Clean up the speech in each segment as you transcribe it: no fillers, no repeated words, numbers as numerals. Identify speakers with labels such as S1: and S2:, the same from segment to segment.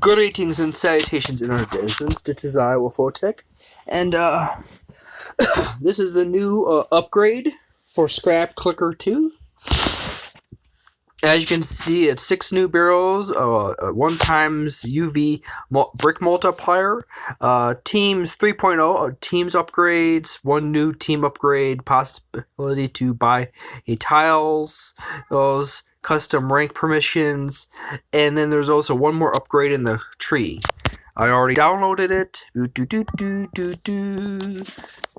S1: Greetings and salutations in our netizens. This is Wolfphototech, and this is the new upgrade for Scrap Clicker 2. As you can see, it's 6 new barrels, 1 times UV brick multiplier, Teams 3.0, Teams upgrades, 1 new team upgrade, possibility to buy tiles, those custom rank permissions, and then there's also 1 more upgrade in the tree. I already downloaded it,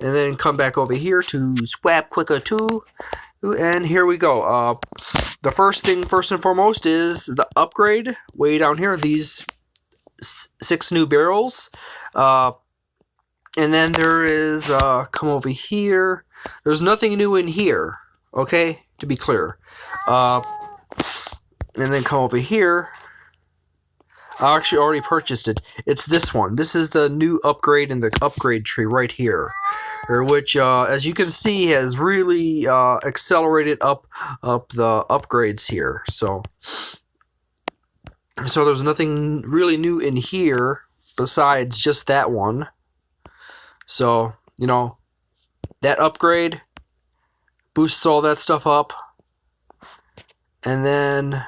S1: and then come back over here to Scrap Clicker 2. And here we go. The first thing, first and foremost, is the upgrade. Way down here, these 6 new barrels. And then there is, come over here. There's nothing new in here, okay? To be clear. And then come over here. I actually already purchased it. It's this one. This is the new upgrade in the upgrade tree right here. Which, as you can see, has really accelerated up the upgrades here. So there's nothing really new in here besides just that one. So, you know, that upgrade boosts all that stuff up. And then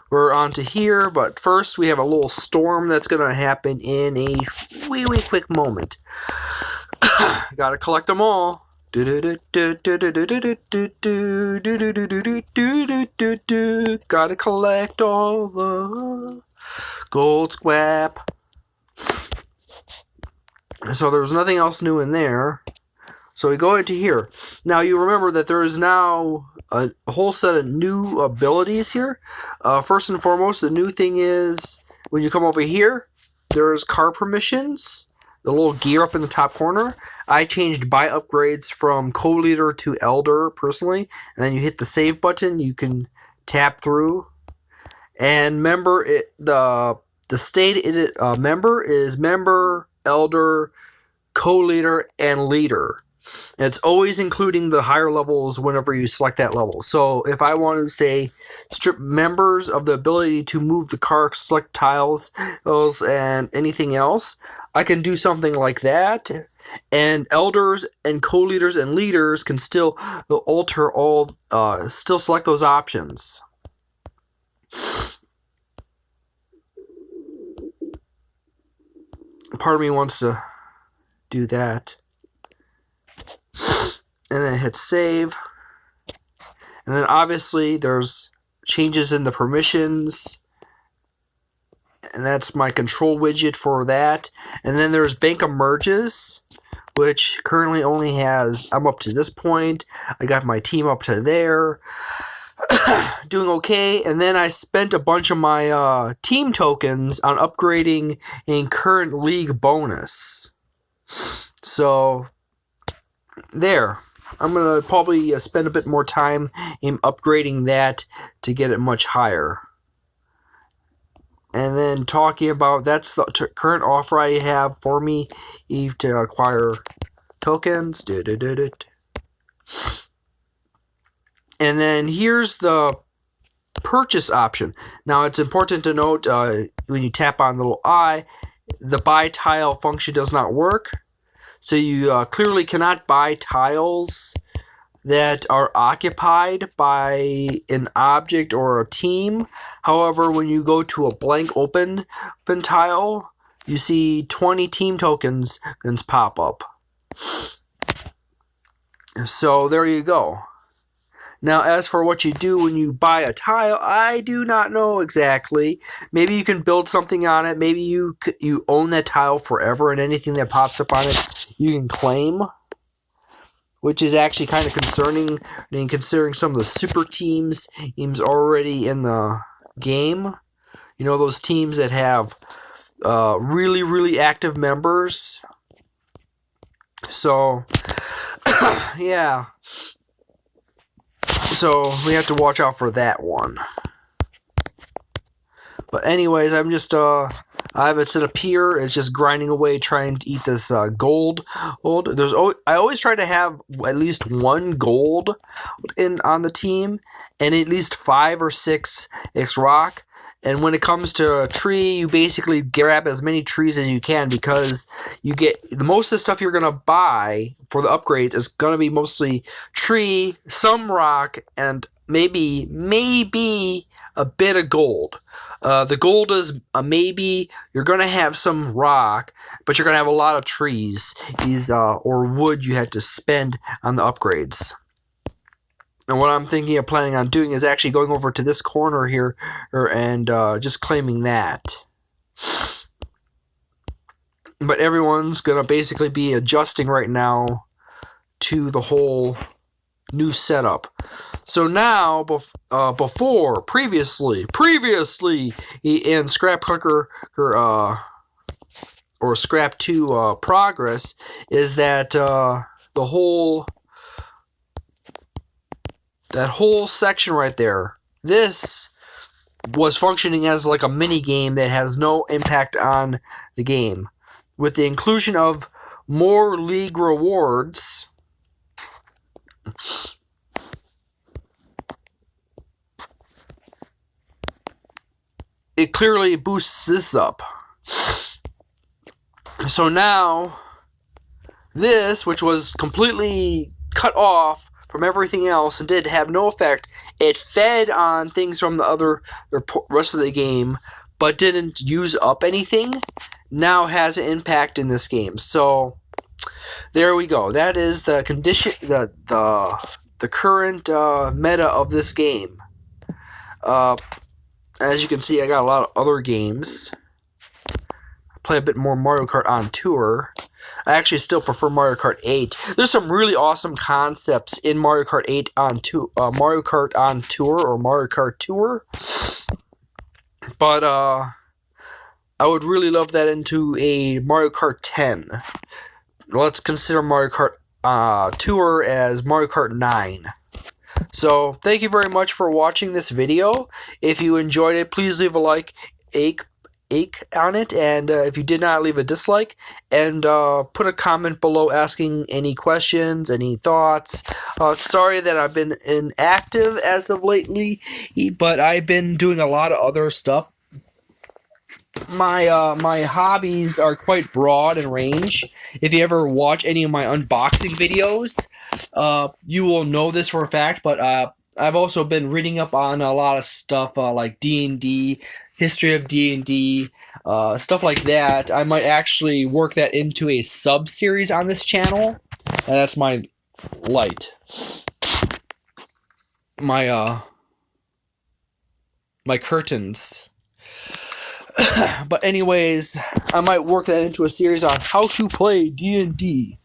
S1: we're on to here, but first we have a little storm that's going to happen in a wee quick moment. Gotta collect them all. Gotta collect all the gold scrap. So there's nothing else new in there. So we go into here. Now you remember that there is now a whole set of new abilities here. First and foremost, the new thing is when you come over here, there's car permissions. The little gear up in the top corner. I changed buy upgrades from co-leader to elder personally, and then you hit the save button. You can tap through, and member the stated member is member, elder, co-leader, and leader. And it's always including the higher levels whenever you select that level. So if I want to say strip members of the ability to move the car, select tiles, and anything else, I can do something like that, and elders and co-leaders and leaders can still alter all, still select those options. Part of me wants to do that. And then hit save. And then obviously there's changes in the permissions. And that's my control widget for that. And then there's bank of merges, which currently only has, I'm up to this point. I got my team up to there. Doing okay. And then I spent a bunch of my team tokens on upgrading a current league bonus. So, there. I'm going to probably spend a bit more time in upgrading that to get it much higher. And then talking about, that's the current offer I have for me to acquire tokens. And then here's the purchase option. Now it's important to note when you tap on the little eye, the buy tile function does not work. So you clearly cannot buy tiles that are occupied by an object or a team. However, when you go to a blank open tile, you see 20 team tokens pop up. So there you go. Now, as for what you do when you buy a tile, I do not know exactly. Maybe you can build something on it. Maybe you own that tile forever, and anything that pops up on it, you can claim. Which is actually kind of concerning, considering some of the super teams already in the game. You know, those teams that have really active members. So, yeah. So, we have to watch out for that one. But anyways, I'm just, I have it set up here. It's just grinding away, trying to eat this gold. I always try to have at least 1 gold on the team, and at least 5 or 6 X rock. And when it comes to a tree, you basically grab as many trees as you can, because you get most of the stuff you're gonna buy for the upgrades is gonna be mostly tree, some rock, and maybe a bit of gold. The gold is a maybe. You're gonna have some rock, but you're gonna have a lot of trees, or wood you had to spend on the upgrades. And what I'm thinking of planning on doing is actually going over to this corner here and just claiming that. But everyone's going to basically be adjusting right now to the whole new setup. So now, previously in Scrap Clicker or Scrap 2 progress, is that that whole section right there, this was functioning as like a mini game that has no impact on the game. With the inclusion of more league rewards, it clearly boosts this up. So now, this, which was completely cut off from everything else and did have no effect, it fed on things from the rest of the game, but didn't use up anything, now has an impact in this game. So there we go. That is the condition, the current meta of this game. As you can see, I got a lot of other games. I play a bit more Mario Kart on Tour. I actually still prefer Mario Kart 8. There's some really awesome concepts in Mario Kart 8 Mario Kart on Tour or Mario Kart Tour. But I would really love that into a Mario Kart 10. Let's consider Mario Kart Tour as Mario Kart 9. So, thank you very much for watching this video. If you enjoyed it, please leave a like on it, and if you did not, leave a dislike, and put a comment below asking any questions, any thoughts. Sorry that I've been inactive as of lately, but I've been doing a lot of other stuff. My hobbies are quite broad in range. If you ever watch any of my unboxing videos, you will know this for a fact, but I've also been reading up on a lot of stuff like D&D, history of D&D, stuff like that. I might actually work that into a sub-series on this channel. And that's my light. My curtains. But anyways, I might work that into a series on how to play D&D.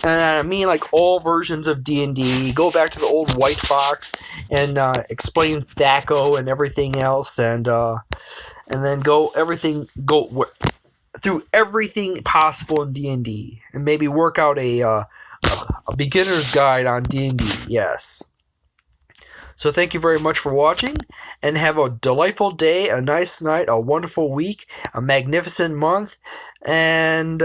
S1: And I mean, like, all versions of D&D. Go back to the old white box and explain thinQ and everything else, and then go through everything possible in D&D, and maybe work out a beginner's guide on D&D. Yes. So thank you very much for watching, and have a delightful day, a nice night, a wonderful week, a magnificent month, and